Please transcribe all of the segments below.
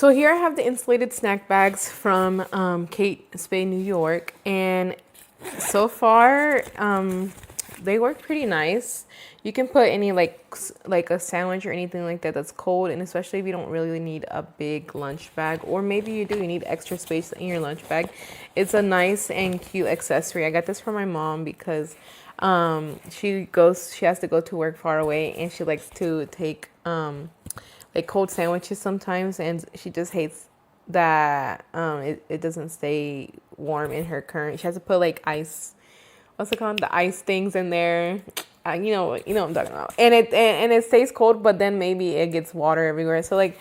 So here I have the insulated snack bags from Kate Spade, New York, and so far they work pretty nice. You can put any like a sandwich or anything like that that's cold, and especially if you don't really need a big lunch bag, or maybe you do, you need extra space in your lunch bag. It's a nice and cute accessory. I got this for my mom because she has to go to work far away, and she likes to take like cold sandwiches sometimes, and she just hates that it doesn't stay warm in her current. She has to put like ice, what's it called, the ice things in there. You know what I'm talking about. And it stays cold, but then maybe it gets water everywhere. So like,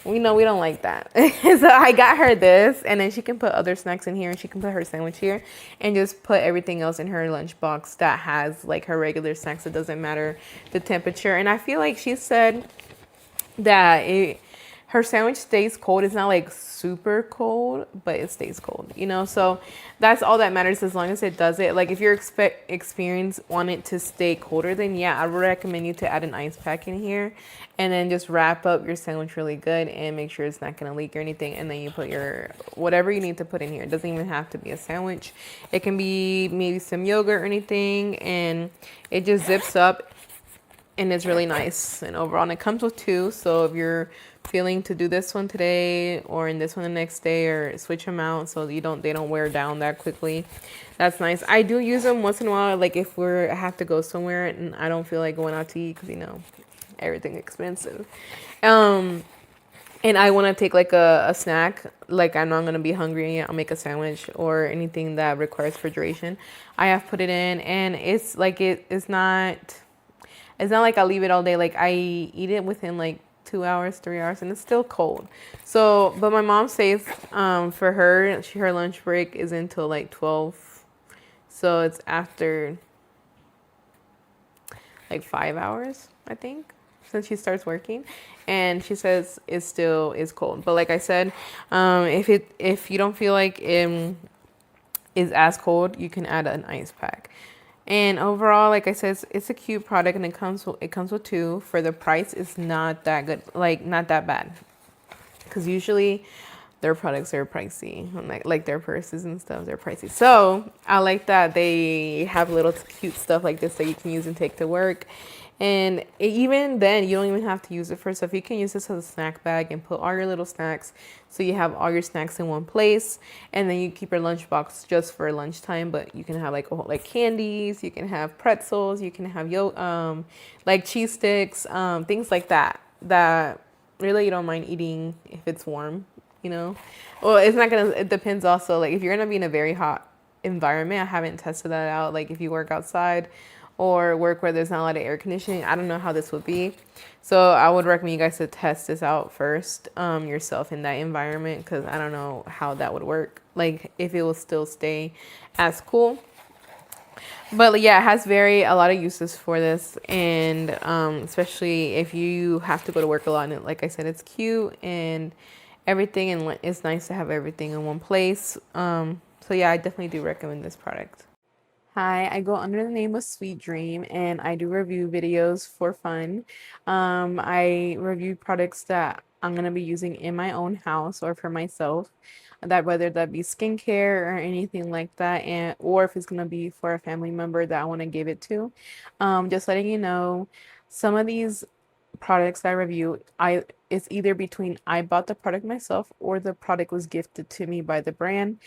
we know we don't like that. So I got her this, and then she can put other snacks in here, and she can put her sandwich here, and just put everything else in her lunchbox that has like her regular snacks. It doesn't matter the temperature. And I feel like she said that her sandwich stays cold. It's not like super cold, but it stays cold, you know? So that's all that matters, as long as it does it. Like if your experience want it to stay colder, then yeah, I would recommend you to add an ice pack in here, and then just wrap up your sandwich really good and make sure it's not gonna leak or anything. And then you put your whatever you need to put in here. It doesn't even have to be a sandwich. It can be maybe some yogurt or anything, and it just zips up, and it's really nice. And overall, and it comes with two, so if you're feeling to do this one today or in this one the next day, or switch them out so they don't wear down that quickly, that's nice. I do use them once in a while, like if I have to go somewhere and I don't feel like going out to eat, because everything's expensive, and I want to take like a snack, like I know I'm gonna be hungry, I'll make a sandwich or anything that requires refrigeration. I have put it in, and it's like it's not like I leave it all day. Like I eat it within like 2 hours, 3 hours, and it's still cold. So, but my mom says for her lunch break is until like 12. So it's after like 5 hours, I think, since she starts working. And she says it still is cold. But like I said, if you don't feel like it is as cold, you can add an ice pack. And overall, like I said, it's a cute product, and it comes with two. For the price, it's not that good, like not that bad, because usually their products are pricey, like their purses and stuff, they're pricey. So I like that they have little cute stuff like this that you can use and take to work. And even then, you don't even have to use it for stuff. You can use this as a snack bag and put all your little snacks, so you have all your snacks in one place. And then you keep your lunchbox just for lunchtime. But you can have like candies, you can have pretzels, you can have like cheese sticks, things like that. That really you don't mind eating if it's warm, you know. Well, it's not gonna. It depends also. Like if you're gonna be in a very hot environment, I haven't tested that out. Like if you work outside or work where there's not a lot of air conditioning, I don't know how this would be. So I would recommend you guys to test this out first yourself in that environment, because I don't know how that would work, like if it will still stay as cool. But yeah, it has a lot of uses for this, and especially if you have to go to work a lot. And like I said, it's cute and everything, and it's nice to have everything in one place. So yeah, I definitely do recommend this product. Hi, I go under the name of Sweet Dream, and I do review videos for fun. I review products that I'm gonna be using in my own house or for myself, that whether that be skincare or anything like that, and or if it's gonna be for a family member that I want to give it to. Just letting you know, some of these products I review, it's either between I bought the product myself or the product was gifted to me by the brand.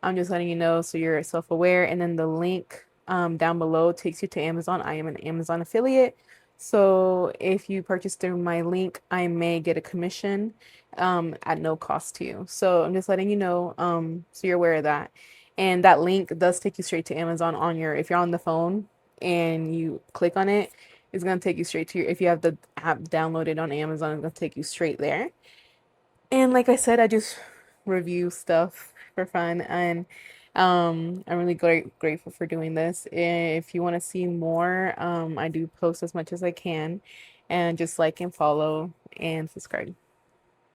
I'm just letting you know so you're self-aware. And then the link down below takes you to Amazon. I am an Amazon affiliate. So if you purchase through my link, I may get a commission at no cost to you. So I'm just letting you know so you're aware of that. And that link does take you straight to Amazon if you're on the phone and you click on it, it's going to take you straight to if you have the app downloaded on Amazon, it's going to take you straight there. And like I said, I just review stuff for fun, and I'm really grateful for doing this. If you want to see more, I do post as much as I can, and just like and follow and subscribe.